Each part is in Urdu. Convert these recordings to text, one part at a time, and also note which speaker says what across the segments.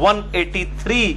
Speaker 1: 183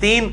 Speaker 1: 3,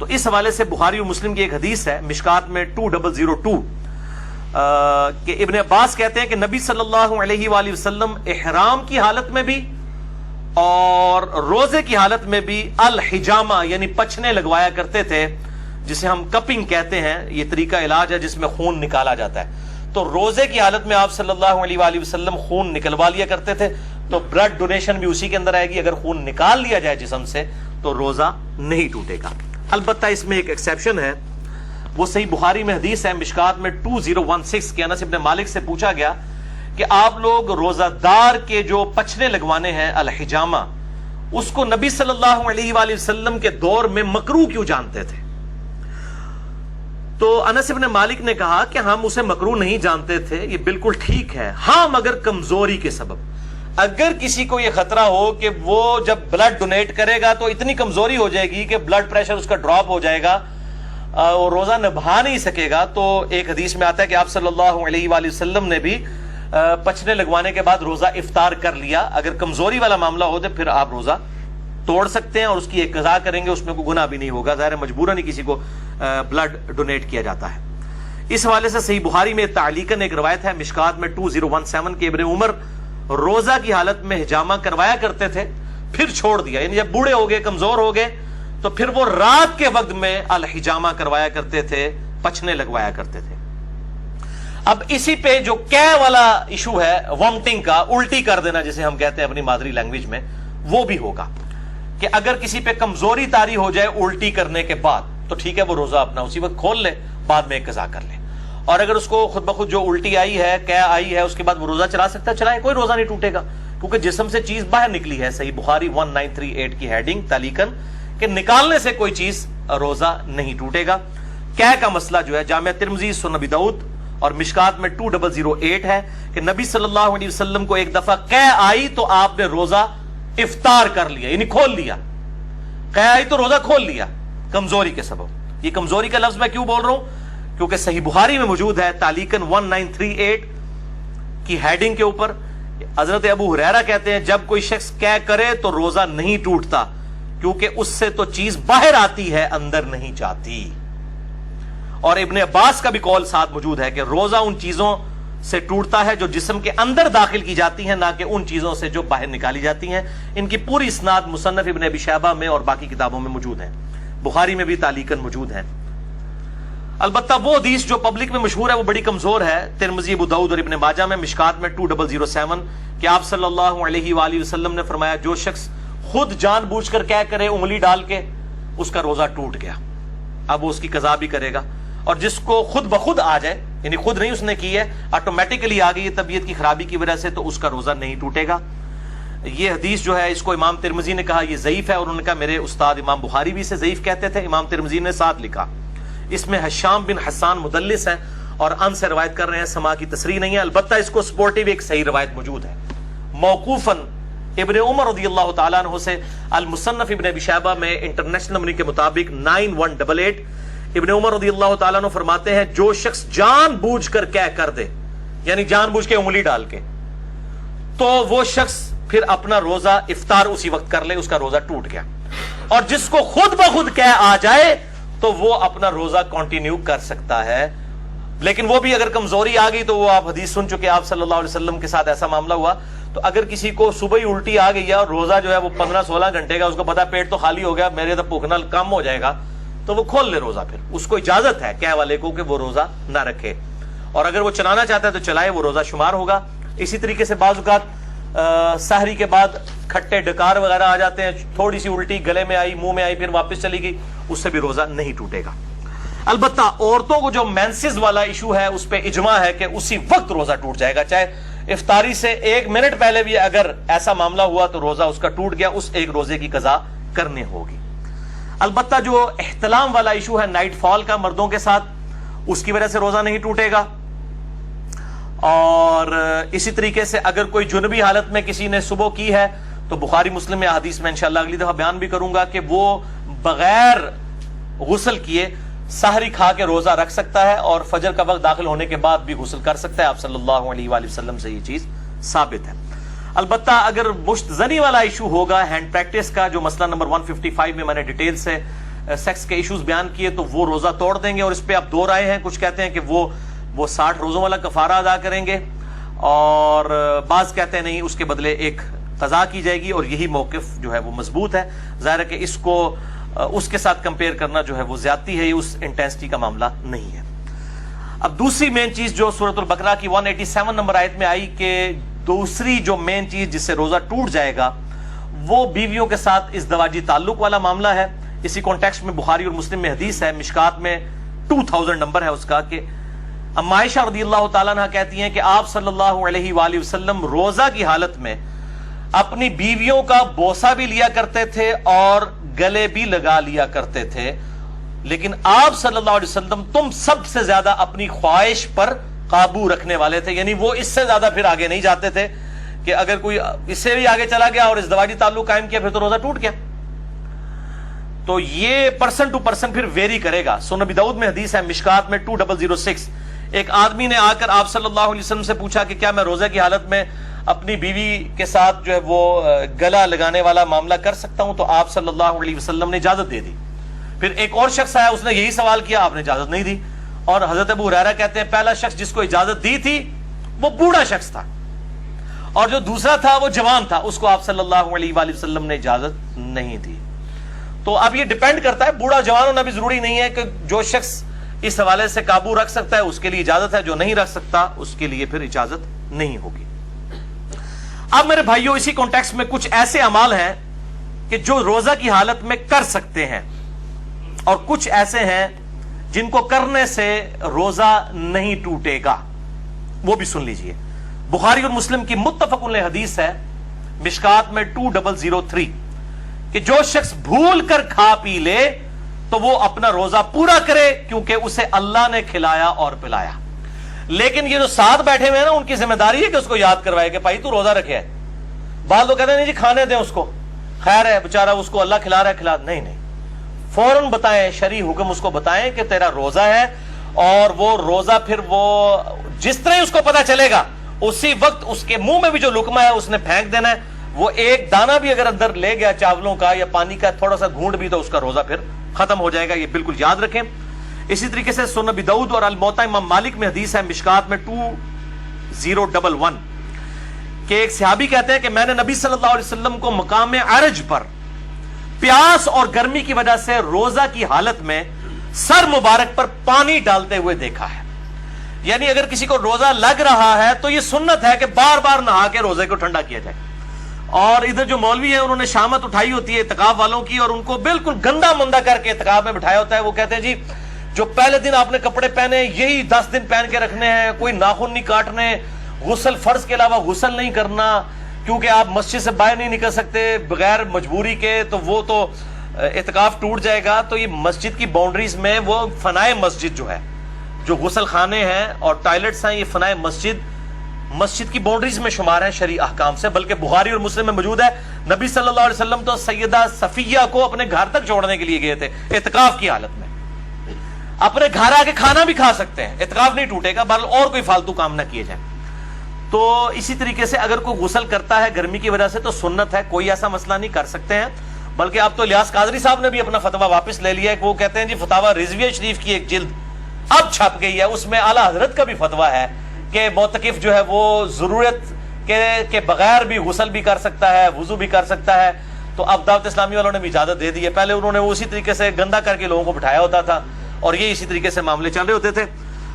Speaker 1: تو اس حوالے سے بخاری و مسلم کی ایک حدیث ہے مشکات میں 2002 کہ ابن عباس کہتے ہیں کہ نبی صلی اللہ علیہ وآلہ وسلم احرام کی حالت میں بھی اور روزے کی حالت میں بھی الحجامہ یعنی پچھنے لگوایا کرتے تھے، جسے ہم کپنگ کہتے ہیں. یہ طریقہ علاج ہے جس میں خون نکالا جاتا ہے. تو روزے کی حالت میں آپ صلی اللہ علیہ وآلہ وسلم خون نکلوا لیا کرتے تھے. تو بلڈ ڈونیشن بھی اسی کے اندر آئے گی. اگر خون نکال لیا جائے جسم سے تو روزہ نہیں ٹوٹے گا. البتہ اس میں ایک ایکسیپشن ہے، وہ صحیح بخاری میں حدیث ہے مشکات میں 2016 کے انس ابن مالک سے پوچھا گیا کہ آپ لوگ روزہ دار کے جو پچھنے لگوانے ہیں الحجامہ، اس کو نبی صلی اللہ علیہ وآلہ وسلم کے دور میں مکروہ کیوں جانتے تھے؟ تو انس ابن مالک نے کہا کہ ہم اسے مکروہ نہیں جانتے تھے، یہ بالکل ٹھیک ہے، ہاں مگر کمزوری کے سبب. اگر کسی کو یہ خطرہ ہو کہ وہ جب بلڈ ڈونیٹ کرے گا تو اتنی کمزوری ہو جائے گی کہ بلڈ پریشر اس کا ڈراپ ہو جائے گا اور روزہ نبھا نہیں سکے گا، تو ایک حدیث میں آتا ہے کہ آپ صلی اللہ علیہ وآلہ وسلم نے بھی پچھنے لگوانے کے بعد روزہ افطار کر لیا. اگر کمزوری والا معاملہ ہو تو پھر آپ روزہ توڑ سکتے ہیں اور اس کی ایک قضا کریں گے، اس میں کوئی گناہ بھی نہیں ہوگا. ظاہر مجبوراً ہی کسی کو بلڈ ڈونیٹ کیا جاتا ہے. اس حوالے سے صحیح بخاری میں تعلیقاً ایک روایت ہے مشکات میں 2017 کے ابن عمر روزہ کی حالت میں حجامہ کروایا کرتے تھے، پھر چھوڑ دیا. یعنی جب بوڑھے ہو گئے، کمزور ہو گئے، تو پھر وہ رات کے وقت میں الحجامہ کروایا کرتے تھے، پچھنے لگوایا کرتے تھے. اب اسی پہ جو کہہ والا ایشو ہے وامٹنگ کا، الٹی کر دینا جسے ہم کہتے ہیں اپنی مادری لینگویج میں، وہ بھی ہوگا کہ اگر کسی پہ کمزوری طاری ہو جائے الٹی کرنے کے بعد تو ٹھیک ہے، وہ روزہ اپنا اسی وقت کھول لے، بعد میں ایک قضا کر لے. اور اگر اس کو خود بخود جو الٹی آئی ہے، کہہ آئی ہے، اس کے بعد وہ روزہ چلا سکتا ہے، چلائے، کوئی روزہ نہیں ٹوٹے گا، کیونکہ جسم سے چیز باہر نکلی ہے. صحیح بخاری 1938 کی ہیڈنگ تعلیقاً کہ نکالنے سے کوئی چیز روزہ نہیں ٹوٹے گا. کہہ کا مسئلہ جو ہے جامع ترمذی، سنن ابی داؤد اور مشکات میں 2008 ہے کہ نبی صلی اللہ علیہ وسلم کو ایک دفعہ کہہ آئی تو آپ نے روزہ افطار کر لیا، یعنی کھول لیا. کہہ آئی تو روزہ کھول لیا کمزوری کے سبب. یہ کمزوری کا لفظ میں کیوں بول رہا ہوں؟ کیونکہ صحیح بخاری میں موجود ہے تعلیقاً 1938 کی ہیڈنگ کے اوپر حضرت ابو ہریرہ کہتے ہیں جب کوئی شخص کہہ کرے تو روزہ نہیں ٹوٹتا، کیونکہ اس سے تو چیز باہر آتی ہے، اندر نہیں جاتی. اور ابن عباس کا بھی قول ساتھ موجود ہے کہ روزہ ان چیزوں سے ٹوٹتا ہے جو جسم کے اندر داخل کی جاتی ہیں، نہ کہ ان چیزوں سے جو باہر نکالی جاتی ہیں. ان کی پوری اسناد مصنف ابن ابی شیبہ میں اور باقی کتابوں میں موجود ہیں، بخاری میں بھی تعلیقاً موجود ہیں. البتہ وہ حدیث جو پبلک میں مشہور ہے وہ بڑی کمزور ہے. ترمذی، ابو داؤد اور ابن ماجہ میں مشکات میں 2007 کہ آپ صلی اللہ علیہ وآلہ وسلم نے فرمایا جو شخص خود جان بوجھ کر کیا کرے انگلی ڈال کے، اس کا روزہ ٹوٹ گیا، اب وہ اس کی قضا بھی کرے گا. اور جس کو خود بخود آ جائے، یعنی خود نہیں اس نے کی ہے، آٹومیٹکلی آ گئی ہے طبیعت کی خرابی کی وجہ سے، تو اس کا روزہ نہیں ٹوٹے گا. یہ حدیث جو ہے اس کو امام ترمذی نے کہا یہ ضعیف ہے، اور انہوں نے کہا میرے استاد امام بخاری بھی اسے ضعیف کہتے تھے. امام ترمذی نے ساتھ لکھا اس میں حشام بن حسان مدلس ہیں اور ان سے روایت کر رہے ہیں، سما کی تصریح نہیں ہے. البتہ اس کو سپورٹیو ایک صحیح روایت موجود ہے موقوفاً ابن عمر رضی اللہ تعالیٰ عنہ سے. المصنف ابن ابی شیبہ میں انٹرنیشنل نمبر کے مطابق 9188 ابن عمر رضی اللہ تعالیٰ عنہ فرماتے ہیں جو شخص جان بوجھ کر کہہ کر دے، یعنی جان بوجھ کے انگلی ڈال کے، تو وہ شخص پھر اپنا روزہ افطار اسی وقت کر لے، اس کا روزہ ٹوٹ گیا. اور جس کو خود بخود کہہ آ جائے تو وہ اپنا روزہ کنٹینیو کر سکتا ہے. لیکن وہ بھی اگر کمزوری آ گئی تو وہ آپ حدیث سن چکے، آپ صلی اللہ علیہ وسلم کے ساتھ ایسا معاملہ ہوا. تو اگر کسی کو صبح ہی الٹی آ گئی ہے اور روزہ جو ہے وہ 15-16 گھنٹے کا، اس کو پتا پیٹ تو خالی ہو گیا، میرے تو بھوکنا کم ہو جائے گا، تو وہ کھول لے روزہ. پھر اس کو اجازت ہے کہہ والے کو کہ وہ روزہ نہ رکھے، اور اگر وہ چلانا چاہتا ہے تو چلائے، وہ روزہ شمار ہوگا. اسی طریقے سے بعض اوقات سحری کے بعد کھٹے ڈکار وغیرہ آ جاتے ہیں، تھوڑی سی الٹی گلے میں آئی، منہ میں آئی، پھر واپس چلی گئی، اس سے بھی روزہ نہیں ٹوٹے گا. البتہ عورتوں کو جو مینسز والا ایشو ہے اس پہ اجماع ہے کہ اسی وقت روزہ ٹوٹ جائے گا، چاہے افطاری سے 1 منٹ پہلے بھی اگر ایسا معاملہ ہوا تو روزہ اس کا ٹوٹ گیا، اس ایک روزے کی قضا کرنی ہوگی. البتہ جو احتلام والا ایشو ہے نائٹ فال کا مردوں کے ساتھ، اس کی وجہ سے روزہ نہیں ٹوٹے گا. اور اسی طریقے سے اگر کوئی جنبی حالت میں کسی نے صبح کی ہے تو بخاری مسلم میں حدیث میں انشاءاللہ اگلی دفعہ بیان بھی کروں گا کہ وہ بغیر غسل کیے سحری کھا کے روزہ رکھ سکتا ہے اور فجر کا وقت داخل ہونے کے بعد بھی غسل کر سکتا ہے. آپ صلی اللہ علیہ وآلہ وسلم سے یہ چیز ثابت ہے. البتہ اگر مشت زنی والا ایشو ہوگا ہینڈ پریکٹس کا، جو مسئلہ نمبر 155 میں میں نے ڈیٹیل سے سیکس کے ایشوز بیان کیے تو وہ روزہ توڑ دیں گے, اور اس پہ اب دو رائے ہیں. کچھ کہتے ہیں کہ وہ 60 روزوں والا کفارہ ادا کریں گے, اور بعض کہتے ہیں نہیں, اس کے بدلے ایک قضا کی جائے گی, اور یہی موقف جو ہے وہ مضبوط ہے. ظاہر ہے کہ اس کو اس کے ساتھ کمپیئر کرنا جو ہے وہ زیادتی ہے, یہ اس انٹینسٹی کا معاملہ نہیں ہے. اب دوسری مین چیز جو سورۃ البقرہ کی 187 نمبر آیت میں آئی کہ دوسری جو مین چیز جس سے روزہ ٹوٹ جائے گا وہ بیویوں کے ساتھ ازدواجی تعلق والا معاملہ ہے. اسی کانٹیکسٹ میں بخاری اور مسلم میں حدیث ہے, مشکات میں 2000 نمبر ہے اس کا, کہ اما عائشہ رضی اللہ تعالیٰ عنہ کہتی ہیں کہ آپ صلی اللہ علیہ وآلہ وسلم روزہ کی حالت میں اپنی بیویوں کا بوسہ بھی لیا کرتے تھے اور گلے بھی لگا لیا کرتے تھے, لیکن آپ صلی اللہ علیہ وسلم تم سب سے زیادہ اپنی خواہش پر قابو رکھنے والے تھے. یعنی وہ اس سے زیادہ پھر آگے نہیں جاتے تھے کہ اگر کوئی اس سے بھی آگے چلا گیا اور ازدواجی تعلق قائم کیا پھر تو روزہ ٹوٹ گیا. تو یہ پرسن ٹو پرسن پھر ویری کرے گا. سنن ابی داؤد میں حدیث ہے مشکات میں 2006, ایک آدمی نے آ کر آپ صلی اللہ علیہ وسلم سے پوچھا کہ کیا میں روزہ کی حالت میں اپنی بیوی کے ساتھ جو ہے وہ گلا لگانے والا معاملہ کر سکتا ہوں؟ تو آپ صلی اللہ علیہ وسلم نے اجازت دے دی. پھر ایک اور شخص آیا, اس نے یہی سوال کیا, آپ نے اجازت نہیں دی. اور حضرت ابو ہریرہ کہتے ہیں پہلا شخص جس کو اجازت دی تھی وہ بوڑھا شخص تھا, اور جو دوسرا تھا وہ جوان تھا, اس کو آپ صلی اللہ علیہ وآلہ وسلم نے اجازت نہیں دی. تو اب یہ ڈیپینڈ کرتا ہے, بوڑھا جوان ہونا بھی ضروری نہیں ہے کہ جو شخص اس حوالے سے قابو رکھ سکتا ہے اس کے لیے اجازت ہے, جو نہیں رکھ سکتا اس کے لیے پھر اجازت نہیں ہوگی. اب میرے بھائیوں اسی کانٹیکسٹ میں کچھ ایسے اعمال ہیں کہ جو روزہ کی حالت میں کر سکتے ہیں, اور کچھ ایسے ہیں جن کو کرنے سے روزہ نہیں ٹوٹے گا. وہ بھی سن لیجئے. بخاری اور مسلم کی متفق علیہ حدیث ہے مشکات میں 2003 کہ جو شخص بھول کر کھا پی لے تو وہ اپنا روزہ پورا کرے کیونکہ اسے اللہ نے کھلایا اور پلایا. لیکن یہ جو ساتھ بیٹھے ہوئے ہیں نا, ان کی ذمہ داری ہے کہ اس کو یاد کروائے کہ بھائی تو روزہ رکھے ہے. بعض لوگ کہتے ہیں نہیں جی کھانے دیں اس کو, خیر ہے بیچارہ اس کو اللہ کھلا رہا ہے, کھلا. نہیں نہیں, فوراً بتائیں, شرعی حکم اس کو بتائیں کہ تیرا روزہ ہے, اور وہ روزہ پھر وہ جس طرح اس کو پتا چلے گا اسی وقت اس کے منہ میں بھی جو لقمہ ہے اس نے پھینک دینا ہے. وہ ایک دانہ بھی اگر اندر لے گیا چاولوں کا یا پانی کا تھوڑا سا گھونٹ بھی, تو اس کا روزہ پھر ختم ہو جائے گا. یہ بالکل یاد رکھیں. اسی طریقے سے سنن ابی داؤد اور الموطا امام مالک میں حدیث ہے مشکات میں 2011 کہ ایک صحابی کہتے ہیں کہ میں نے نبی صلی اللہ علیہ وسلم کو مقام عرج پر پیاس اور گرمی کی وجہ سے روزہ کی حالت میں سر مبارک پر پانی ڈالتے ہوئے دیکھا ہے. یعنی اگر کسی کو روزہ لگ رہا ہے تو یہ سنت ہے کہ بار بار نہا کے روزے کو ٹھنڈا کیا جائے. اور ادھر جو مولوی ہیں انہوں نے شامت اٹھائی ہوتی ہے اعتکاف والوں کی, اور ان کو بالکل گندا مندا کر کے اعتکاف میں بٹھایا ہوتا ہے. وہ کہتے ہیں جی جو پہلے دن آپ نے کپڑے پہنے یہی 10 دن پہن کے رکھنے ہیں, کوئی ناخن نہیں کاٹنے, غسل فرض کے علاوہ غسل نہیں کرنا, کیونکہ آپ مسجد سے باہر نہیں نکل سکتے بغیر مجبوری کے, تو وہ تو اعتکاف ٹوٹ جائے گا. تو یہ مسجد کی باؤنڈریز میں وہ فنائے مسجد جو ہے, جو غسل خانے ہیں اور ٹائلٹس ہیں, یہ فنائے مسجد کی باؤنڈریز میں شمار ہیں شرعی احکام سے. بلکہ بخاری اور مسلم میں موجود ہے نبی صلی اللہ علیہ وسلم تو سیدہ صفیہ کو اپنے گھر تک چھوڑنے کے لیے گئے تھے اعتکاف کی حالت میں. اپنے گھر آ کے کھانا بھی کھا سکتے ہیں, اعتکاف نہیں ٹوٹے گا, بل اور کوئی فالتو کام نہ کیے جائیں. تو اسی طریقے سے اگر کوئی غسل کرتا ہے گرمی کی وجہ سے تو سنت ہے, کوئی ایسا مسئلہ نہیں, کر سکتے ہیں. بلکہ اب تو الیاس قادری صاحب نے بھی اپنا فتویٰ واپس لے لیا ہے کہ وہ کہتے ہیں جی فتاوی رضویہ شریف کی ایک جلد اب چھپ گئی ہے, اس میں اعلیٰ حضرت کا بھی فتویٰ ہے کہ معتکف جو ہے وہ ضرورت کے بغیر بھی غسل بھی کر سکتا ہے, وضو بھی کر سکتا ہے. تو اب دعوت اسلامی والوں نے بھی اجازت دے دی ہے. پہلے انہوں نے وہ اسی طریقے سے گندا کر کے لوگوں کو بٹھایا ہوتا تھا, اور یہ اسی طریقے سے معاملے چل رہے ہوتے تھے.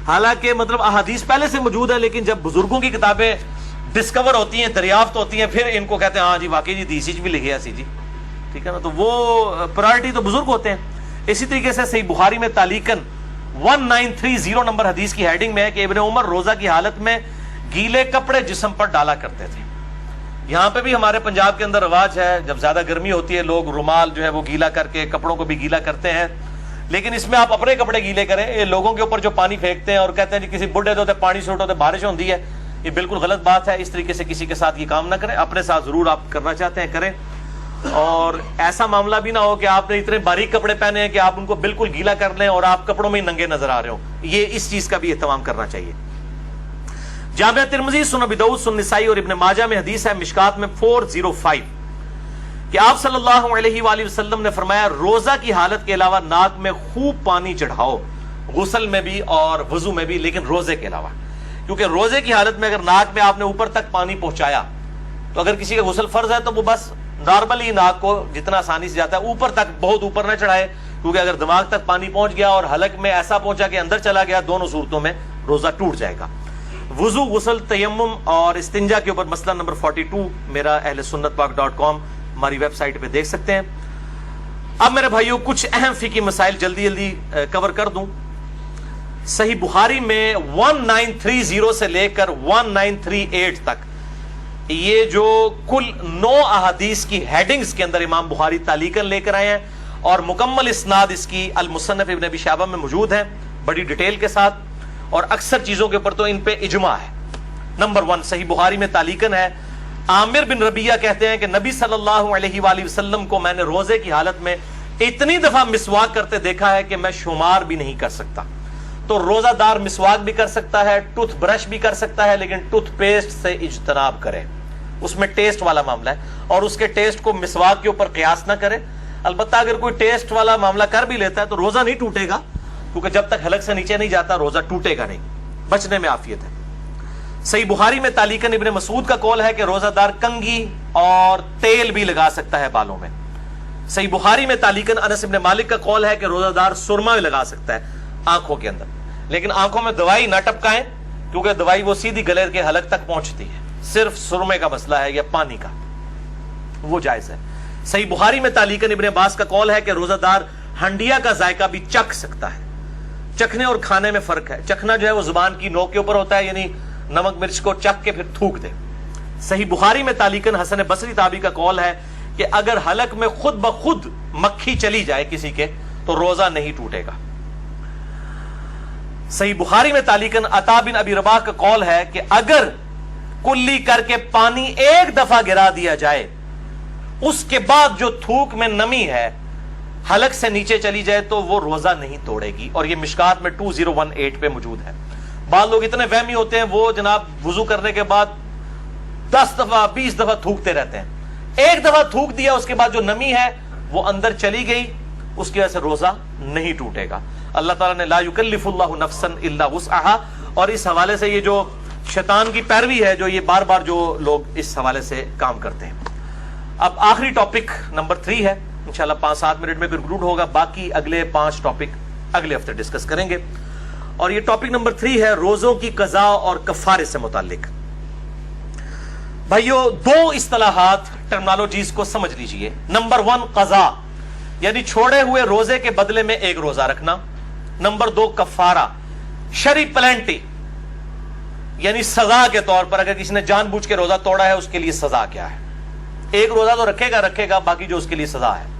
Speaker 1: حالانکہ مطلب احادیث پہلے سے موجود ہے, لیکن جب بزرگوں کی کتابیں ڈسکور ہوتی ہیں, دریافت ہوتی ہیں, پھر ان کو کہتے ہیں ہاں جی واقعی جی دیسی بھی لکھے ایسی جی, ٹھیک ہے نا. تو وہ پرائرٹی تو بزرگ ہوتے ہیں. اسی طریقے سے صحیح بخاری میں تعلیقاً 1930 نمبر حدیث کی ہیڈنگ میں ہے کہ ابن عمر روزہ کی حالت میں گیلے کپڑے جسم پر ڈالا کرتے تھے. یہاں پہ بھی ہمارے پنجاب کے اندر رواج ہے, جب زیادہ گرمی ہوتی ہے لوگ رومال جو ہے وہ گیلا کر کے کپڑوں کو بھی گیلا کرتے ہیں. لیکن اس میں آپ اپنے کپڑے گیلے کریں, یہ لوگوں کے اوپر جو پانی پھینکتے ہیں اور کہتے ہیں جی کسی بڈھے ہوتے پانی سے اٹھتے بارش ہوتی ہے, یہ بالکل غلط بات ہے. اس طریقے سے کسی کے ساتھ یہ کام نہ کریں. اپنے ساتھ ضرور آپ کرنا چاہتے ہیں کریں, اور ایسا معاملہ بھی نہ ہو کہ آپ نے اتنے باریک کپڑے پہنے ہیں کہ آپ ان کو بالکل گیلا کر لیں اور آپ کپڑوں میں ہی ننگے نظر آ رہے ہوں. یہ اس چیز کا بھی اہتمام کرنا چاہیے. جامعہ ترمذی, سنن ابی داؤد, سنن نسائی اور ابن ماجہ میں حدیث ہے مشکات میں 405 کہ آپ صلی اللہ علیہ وآلہ وسلم نے فرمایا روزہ کی حالت کے علاوہ ناک میں خوب پانی چڑھاؤ، غسل میں بھی اور وضو میں بھی، لیکن روزے کے علاوہ، کیونکہ روزے کی حالت میں اگر ناک میں آپ نے اوپر تک پانی پہنچایا تو اگر کسی کا غسل فرض ہے تو وہ بس نارملی ناک کو جتنا آسانی سے جاتا ہے اوپر تک بہت اوپر نہ چڑھائے، کیونکہ اگر دماغ تک پانی پہنچ گیا اور حلق میں ایسا پہنچا کہ اندر چلا گیا، دونوں صورتوں میں روزہ ٹوٹ جائے گا۔ وضو، غسل، تیمم اور استنجا کے اوپر مسئلہ نمبر 42 میرا اہل سنت پاک .com ہماری ویب سائٹ پہ دیکھ سکتے ہیں۔ اب میرے بھائیوں کچھ اہم فقہی مسائل جلدی جلدی کور کر دوں۔ صحیح بخاری میں 1930 سے لے کر 1938 تک یہ جو کل 9 احادیث کی ہیڈنگز کے اندر امام بخاری تعلیقاً لے کر آئے ہیں، اور مکمل اسناد اس کی المصنف ابن ابی شیبہ میں موجود ہے بڑی ڈیٹیل کے ساتھ، اور اکثر چیزوں کے اوپر تو ان پہ اجماع ہے۔ نمبر 1 صحیح بخاری میں تعلیقاً ہے، عامر بن ربیہ کہتے ہیں کہ نبی صلی اللہ علیہ وآلہ وسلم کو میں نے روزے کی حالت میں اتنی دفعہ مسواک کرتے دیکھا ہے کہ میں شمار بھی نہیں کر سکتا۔ تو روزہ دار مسواک بھی کر سکتا ہے، ٹوتھ برش بھی کر سکتا ہے، لیکن ٹوتھ پیسٹ سے اجتناب کرے، اس میں ٹیسٹ والا معاملہ ہے، اور اس کے ٹیسٹ کو مسواک کے اوپر قیاس نہ کرے۔ البتہ اگر کوئی ٹیسٹ والا معاملہ کر بھی لیتا ہے تو روزہ نہیں ٹوٹے گا، کیونکہ جب تک حلق سے نیچے نہیں جاتا روزہ ٹوٹے گا نہیں، بچنے میں عافیت ہے۔ صحیح بخاری میں تعلیقاً ابن مسعود کا قول ہے کہ روزہ دار کنگھی اور تیل بھی لگا سکتا ہے بالوں میں۔ صحیح بخاری میں تعلیقاً انس بن مالک کا قول ہے کہ روزہ دار سرما بھی لگا سکتا ہے آنکھوں کے اندر، لیکن آنکھوں میں دوائی نہ ٹپکائیں، کیونکہ دوائی وہ سیدھی گلے کے حلق تک پہنچتی ہے، صرف سرمے کا مسئلہ ہے یا پانی کا، وہ جائز ہے۔ صحیح بخاری میں تعلیقاً ابن عباس کا قول ہے کہ روزہ دار ہنڈیا کا ذائقہ بھی چکھ سکتا ہے۔ چکھنے اور کھانے میں فرق ہے، چکھنا جو ہے وہ زبان کی نوک کے اوپر ہوتا ہے، یعنی نمک مرچ کو چکھ کے پھر تھوک دے۔ صحیح بخاری میں تعلیقاً حسن بصری تابعی کا قول ہے کہ اگر حلق میں خود بخود مکھی چلی جائے کسی کے تو روزہ نہیں ٹوٹے گا۔ صحیح بخاری میں تعلیقاً عطا بن ابی رباح کا قول ہے کہ اگر کلی کر کے پانی ایک دفعہ گرا دیا جائے، اس کے بعد جو تھوک میں نمی ہے حلق سے نیچے چلی جائے تو وہ روزہ نہیں توڑے گی، اور یہ مشکات میں 2018 پہ موجود ہے۔ بعض لوگ اتنے وہمی ہوتے ہیں، وہ جناب وضو کرنے کے بعد 10 دفعہ 20 دفعہ تھوکتے رہتے ہیں، ایک دفعہ تھوک دیا اس کے بعد جو نمی ہے وہ اندر چلی گئی، اس کی وجہ سے روزہ نہیں ٹوٹے گا۔ اللہ تعالیٰ نے لا یکلف اللہ نفسا الا وسعها، اور اس حوالے سے یہ جو شیطان کی پیروی ہے جو یہ بار بار جو لوگ اس حوالے سے کام کرتے ہیں۔ اب آخری ٹاپک نمبر 3 ہے، انشاءاللہ 5-7 منٹ میں کنکلوڈ ہوگا، باقی اگلے 5 ٹاپک اگلے ہفتے ڈسکس کریں گے، اور یہ ٹاپک نمبر 3 ہے روزوں کی قضا اور کفارے سے متعلق۔ بھائیو 2 اصطلاحات ٹرمنالوجیز کو سمجھ لیجئے۔ نمبر 1 قضا، یعنی چھوڑے ہوئے روزے کے بدلے میں ایک روزہ رکھنا۔ نمبر 2 کفارہ، شرعی پلینٹی، یعنی سزا کے طور پر اگر کسی نے جان بوجھ کے روزہ توڑا ہے اس کے لیے سزا کیا ہے۔ ایک روزہ تو رکھے گا، باقی جو اس کے لیے سزا ہے۔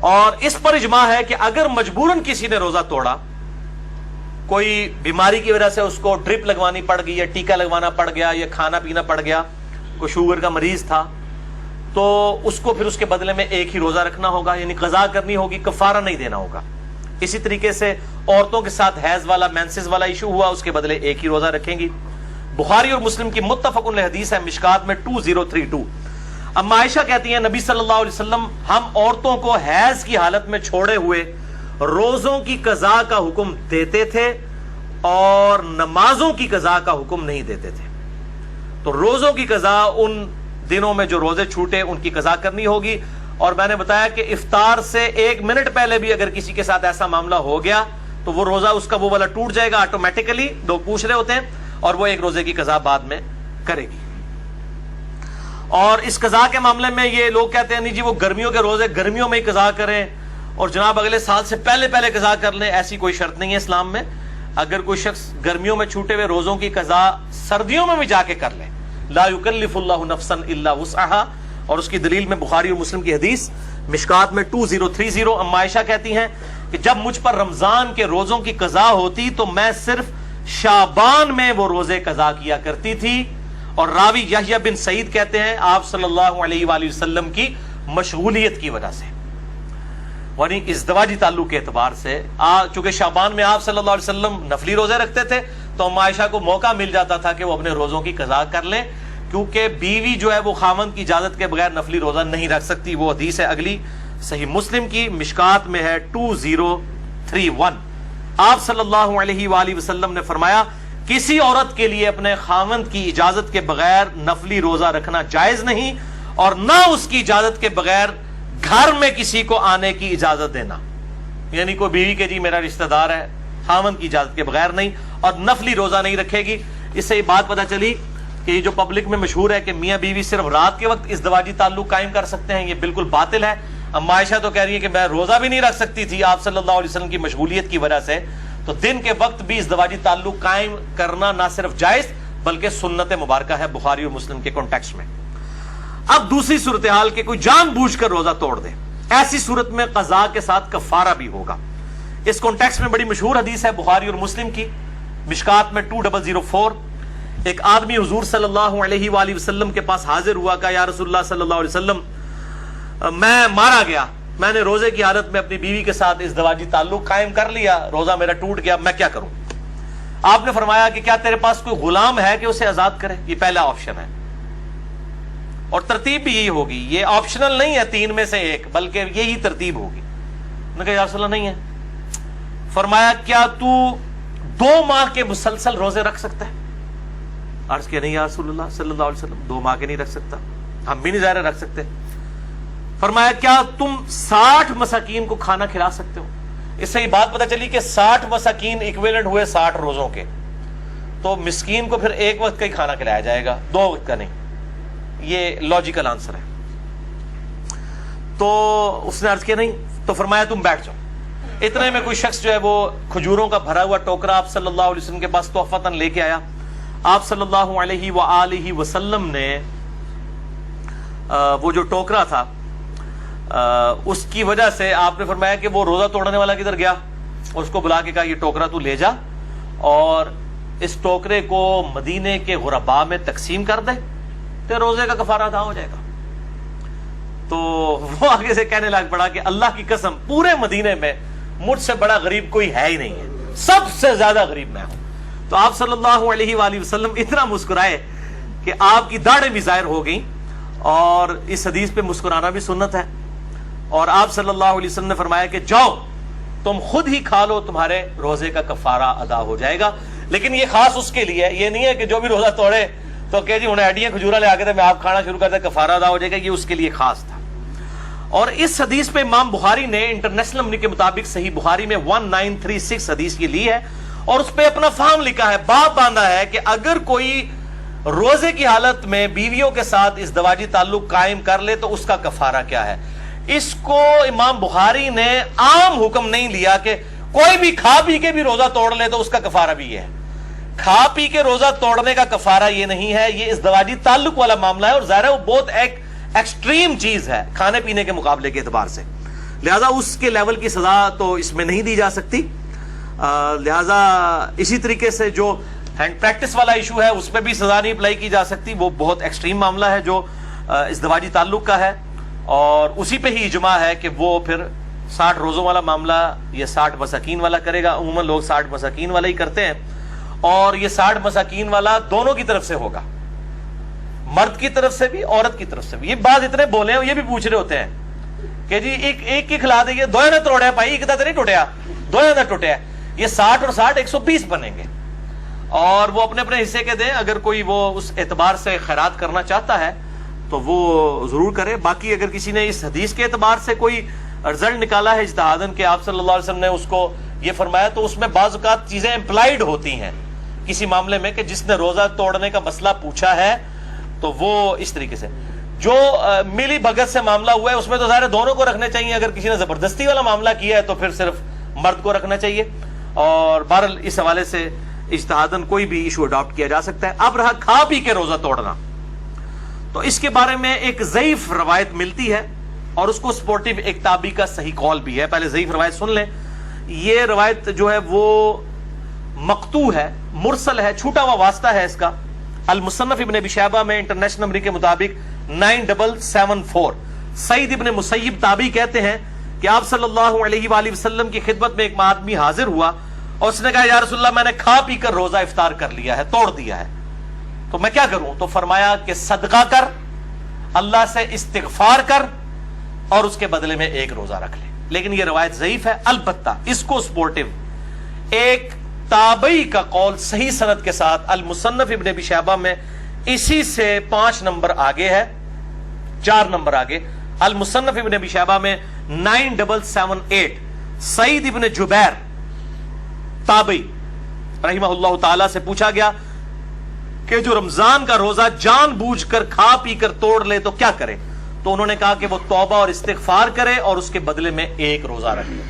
Speaker 1: اور اس پر اجماع ہے کہ اگر مجبوراً کسی نے روزہ توڑا، کوئی بیماری کی وجہ سے اس کو ڈرپ لگوانی پڑ گئی یا ٹیکا لگوانا پڑ گیا یا کھانا پینا پڑ گیا، کوئی شوگر کا مریض تھا، تو اس کو پھر اس کے بدلے میں ایک ہی روزہ رکھنا ہوگا، یعنی قضا کرنی ہوگی، کفارہ نہیں دینا ہوگا۔ اسی طریقے سے عورتوں کے ساتھ حیض والا مینسز والا ایشو ہوا، اس کے بدلے ایک ہی روزہ رکھیں گی۔ بخاری اور مسلم کی متفق علیہ حدیث ہے مشکات میں 2032۔ اما عائشہ کہتی ہیں نبی صلی اللہ علیہ وسلم ہم عورتوں کو حیض کی حالت میں چھوڑے ہوئے روزوں کی قضا کا حکم دیتے تھے اور نمازوں کی قضا کا حکم نہیں دیتے تھے۔ تو روزوں کی قضا ان دنوں میں جو روزے چھوٹے ان کی قضا کرنی ہوگی، اور میں نے بتایا کہ افطار سے 1 منٹ پہلے بھی اگر کسی کے ساتھ ایسا معاملہ ہو گیا تو وہ روزہ اس کا وہ والا ٹوٹ جائے گا آٹومیٹیکلی، لوگ پوچھ رہے ہوتے ہیں، اور وہ ایک روزے کی قضا بعد میں کرے گی۔ اور اس قضا کے معاملے میں یہ لوگ کہتے ہیں نہیں جی وہ گرمیوں کے روزے گرمیوں میں ہی قضا کریں اور جناب اگلے سال سے پہلے قضا کر لیں، ایسی کوئی شرط نہیں ہے اسلام میں۔ اگر کوئی شخص گرمیوں میں چھوٹے ہوئے روزوں کی قضا سردیوں میں بھی جا کے کر لے، لا یکلف اللہ نفسا الا وسعها، اور اس کی دلیل میں بخاری اور مسلم کی حدیث مشکات میں 2030۔ اما عائشہ کہتی ہیں کہ جب مجھ پر رمضان کے روزوں کی قضا ہوتی تو میں صرف شعبان میں وہ روزے قضا کیا کرتی تھی، اور راوی یحییٰ بن سعید کہتے ہیں آپ صلی اللہ علیہ وآلہ وسلم کی مشغولیت کی وجہ سے، یعنی ازدواجی تعلق کے اعتبار سے، چونکہ شعبان میں آپ صلی اللہ علیہ وسلم نفلی روزے رکھتے تھے تو اما عائشہ کو موقع مل جاتا تھا کہ وہ اپنے روزوں کی قضا کر لیں، کیونکہ بیوی جو ہے وہ خاوند کی اجازت کے بغیر نفلی روزہ نہیں رکھ سکتی. وہ حدیث ہے اگلی صحیح مسلم کی مشکات میں ہے 2031. آپ صلی اللہ علیہ وآلہ وسلم نے فرمایا کسی عورت کے لیے اپنے خاوند کی اجازت کے بغیر نفلی روزہ رکھنا جائز نہیں، اور نہ اس کی اجازت کے بغیر گھر میں کسی کو آنے کی اجازت دینا. یعنی کوئی بیوی کے جی میرا رشتہ دار ہے، خاوند کی اجازت کے بغیر نہیں، اور نفلی روزہ نہیں رکھے گی. اس سے یہ بات پتہ چلی کہ یہ جو پبلک میں مشہور ہے کہ میاں بیوی صرف رات کے وقت ازدواجی تعلق قائم کر سکتے ہیں، یہ بالکل باطل ہے. اما عائشہ تو کہہ رہی ہے کہ میں روزہ بھی نہیں رکھ سکتی تھی آپ صلی اللہ علیہ وسلم کی مشغولیت کی وجہ سے. تو دن کے وقت بھی ازدواجی تعلق قائم کرنا نہ صرف جائز بلکہ سنت مبارکہ ہے بخاری اور مسلم کے کانٹیکسٹ میں. اب دوسری صورتحال کہ کوئی جان بوجھ کر روزہ توڑ دے، ایسی صورت میں قضاء کے ساتھ کفارہ بھی ہوگا. اس کانٹیکسٹ میں بڑی مشہور حدیث ہے بخاری اور مسلم کی مشکات میں 2004. ایک آدمی حضور صلی اللہ علیہ وآلہ وسلم کے پاس حاضر ہوا کہ یا رسول اللہ صلی اللہ علیہ وسلم میں مارا گیا، میں نے روزے کی حالت میں اپنی بیوی کے ساتھ ازدواجی تعلق قائم کر لیا، روزہ میرا ٹوٹ گیا، میں کیا کروں؟ آپ نے فرمایا کہ کیا تیرے پاس کوئی غلام ہے کہ اسے آزاد کرے؟ یہ پہلا آپشن ہے، اور ترتیب بھی یہی ہوگی. یہ آپشنل نہیں ہے 3 میں سے 1 بلکہ یہی ترتیب ہوگی. میں نے کہا یا رسول اللہ نہیں ہے. فرمایا کیا تو 2 ماہ کے مسلسل روزے رکھ سکتا ہے؟ عرض کیا نہیں یا رسول اللہ صلی اللہ علیہ وسلم 2 ماہ کے نہیں رکھ سکتا. ہم بھی نہیں ظاہر رکھ سکتے. فرمایا کیا تم 60 مساکین کو کھانا کھلا سکتے ہو؟ اس سے یہ بات پتہ چلی کہ 60 مساکین ایکویلنٹ ہوئے 60 روزوں کے، تو مسکین کو پھر ایک وقت کا ہی کھانا کھلایا جائے گا، 2 وقت کا نہیں. یہ لاجیکل آنسر ہے. تو اس نے عرض کیا نہیں. تو فرمایا تم بیٹھ جاؤ. اتنے میں کوئی شخص جو ہے وہ کھجوروں کا بھرا ہوا ٹوکرا آپ صلی اللہ علیہ وسلم کے پاس تحفتاً لے کے آیا. آپ صلی اللہ علیہ وآلہ وسلم نے وہ جو ٹوکرا تھا اس کی وجہ سے آپ نے فرمایا کہ وہ روزہ توڑنے والا کدھر گیا، اور اس کو بلا کے کہا یہ ٹوکرا تو لے جا اور اس ٹوکرے کو مدینے کے غرباء میں تقسیم کر دے، تو روزے کا کفارہ ادا ہو جائے گا. تو وہ آگے سے کہنے لگ پڑا کہ اللہ کی قسم پورے مدینے میں مجھ سے بڑا غریب کوئی ہے ہی نہیں ہے، سب سے زیادہ غریب میں ہوں. تو آپ صلی اللہ علیہ وآلہ وسلم اتنا مسکرائے کہ آپ کی داڑھیں بھی ظاہر ہو گئیں. اور اس حدیث پہ مسکرانا بھی سنت ہے. اور آپ صلی اللہ علیہ وسلم نے فرمایا کہ جاؤ تم خود ہی کھا لو، تمہارے روزے کا کفارہ ادا ہو جائے گا. لیکن یہ خاص اس کے لیے، یہ نہیں ہے کہ جو بھی روزہ توڑے تو کہ جی انہیں ایڈیاں کھجورا لے آ کے تھے میں آپ کھانا شروع کرتے کفارہ ادا ہو جائے گا. یہ اس کے لیے خاص تھا. اور اس حدیث پہ امام بخاری نے انٹرنیشنل نمبر کے مطابق صحیح بخاری میں 1936 حدیث یہ لی ہے، اور اس پہ اپنا فہم لکھا ہے، باب باندھا ہے کہ اگر کوئی روزے کی حالت میں بیویوں کے ساتھ ازدواجی تعلق قائم کر لے تو اس کا کفارہ کیا ہے. اس کو امام بخاری نے عام حکم نہیں لیا کہ کوئی بھی کھا پی کے بھی روزہ توڑ لے تو اس کا کفارہ بھی یہ ہے. کھا پی کے روزہ توڑنے کا کفارہ یہ نہیں ہے، یہ ازدواجی تعلق والا معاملہ ہے، اور ظاہر ہے وہ بہت ایک ایکسٹریم چیز ہے کھانے پینے کے مقابلے کے اعتبار سے، لہذا اس کے لیول کی سزا تو اس میں نہیں دی جا سکتی. لہذا اسی طریقے سے جو ہینڈ پریکٹس والا ایشو ہے اس پہ بھی سزا نہیں اپلائی کی جا سکتی، وہ بہت ایکسٹریم معاملہ ہے جو ازدواجی تعلق کا ہے. اور اسی پہ ہی اجماع ہے کہ وہ پھر 60 روزوں والا معاملہ یہ 60 مساکین والا کرے گا. عموماً لوگ 60 مساکین والا ہی کرتے ہیں، اور یہ 60 مساکین والا دونوں کی طرف سے ہوگا، مرد کی طرف سے بھی عورت کی طرف سے بھی. یہ بات اتنے بولے ہیں، یہ بھی پوچھ رہے ہوتے ہیں کہ جی ایک کی کھلا دیں، دو نے توڑیا بھائی ایک نہیں ٹوٹیا، دو نے ٹوٹیا. یہ 60 اور 60 120 بنیں گے، اور وہ اپنے اپنے حصے کے دیں. اگر کوئی وہ اس اعتبار سے خیرات کرنا چاہتا ہے تو وہ ضرور کرے. باقی اگر کسی نے اس حدیث کے اعتبار سے کوئی رزلٹ نکالا ہے اجتہاداً کہ آپ صلی اللہ علیہ وسلم نے اس کو یہ فرمایا، تو اس میں بعض اوقات چیزیں امپلائڈ ہوتی ہیں کسی معاملے میں کہ جس نے روزہ توڑنے کا مسئلہ پوچھا ہے تو وہ اس طریقے سے. جو ملی بھگت سے معاملہ ہوا ہے اس میں تو ظاہر دونوں کو رکھنے چاہیے. اگر کسی نے زبردستی والا معاملہ کیا ہے تو پھر صرف مرد کو رکھنا چاہیے. اور بہرحال اس حوالے سے اجتہاداً کوئی بھی ایشو اڈاپٹ کیا جا سکتا ہے. اب رہا کھا پی کے روزہ توڑنا، تو اس کے بارے میں ایک ضعیف روایت ملتی ہے، اور اس کو سپورٹیو ایک تابعی کا صحیح قول بھی ہے. پہلے ضعیف روایت سن لیں. یہ روایت جو ہے وہ مقطوع ہے، مرسل ہے، چھوٹا ہوا واسطہ ہے اس کا. المصنف ابن ابی شیبہ میں انٹرنیشنل نمبر کے مطابق 9774 سعید ابن مسیب تابعی کہتے ہیں کہ آپ صلی اللہ علیہ وآلہ وسلم کی خدمت میں ایک آدمی حاضر ہوا اور اس نے کہا یا رسول اللہ میں نے کھا پی کر روزہ افطار کر لیا ہے، توڑ دیا ہے. تو میں کیا کروں؟ تو فرمایا کہ صدقہ کر، اللہ سے استغفار کر، اور اس کے بدلے میں ایک روزہ رکھ لے. لیکن یہ روایت ضعیف ہے. البتہ اس کو سپورٹو ایک تابعی کا قول صحیح سند کے ساتھ المصنف ابن ابی شیبہ میں اسی سے 5 نمبر آگے ہے، 4 نمبر آگے. المصنف ابن ابی شیبہ میں 9778 سعید ابن جبیر تابعی رحمہ اللہ تعالی سے پوچھا گیا کہ جو رمضان کا روزہ جان بوجھ کر کھا پی کر توڑ لے تو کیا کرے؟ تو انہوں نے کہا کہ وہ توبہ اور استغفار کرے اور اس کے بدلے میں ایک روزہ رکھ لے.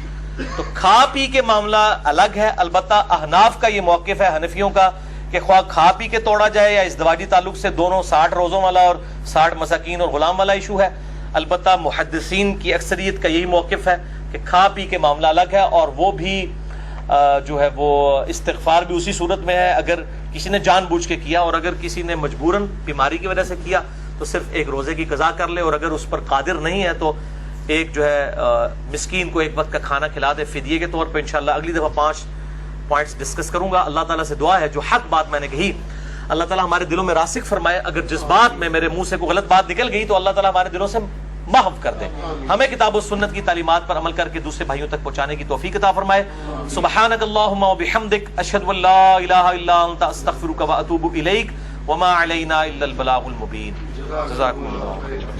Speaker 1: تو کھا پی کے معاملہ الگ ہے. البتہ احناف کا یہ موقف ہے، حنفیوں کا، کہ خواہ کھا پی کے توڑا جائے یا ازدواجی تعلق سے، دونوں 60 روزوں والا اور 60 مساکین اور غلام والا ایشو ہے. البتہ محدثین کی اکثریت کا یہی موقف ہے کہ کھا پی کے معاملہ الگ ہے، اور وہ بھی جو ہے وہ استغفار بھی اسی صورت میں ہے اگر کسی نے جان بوجھ کے کیا، اور اگر کسی نے مجبوراً بیماری کی وجہ سے کیا تو صرف ایک روزے کی قضا کر لے، اور اگر اس پر قادر نہیں ہے تو ایک جو ہے مسکین کو ایک وقت کا کھانا کھلا دے فدیے کے طور پہ. انشاءاللہ اگلی دفعہ 5 پوائنٹس ڈسکس کروں گا. اللہ تعالیٰ سے دعا ہے جو حق بات میں نے کہی اللہ تعالیٰ ہمارے دلوں میں راسخ فرمائے. اگر جس بات میں میرے منہ سے کوئی غلط بات نکل گئی تو اللہ تعالیٰ ہمارے دلوں سے محو کر دے. ہمیں کتاب و سنت کی تعلیمات پر عمل کر کے دوسرے بھائیوں تک پہنچانے کی توفیق عطا فرمائے. سبحانک اللہم و بحمدک، اشہد ان لا الہ الا انت، استغفرک و اتوب الیک، وما علینا الا البلاغ المبین. جزاکم اللہ.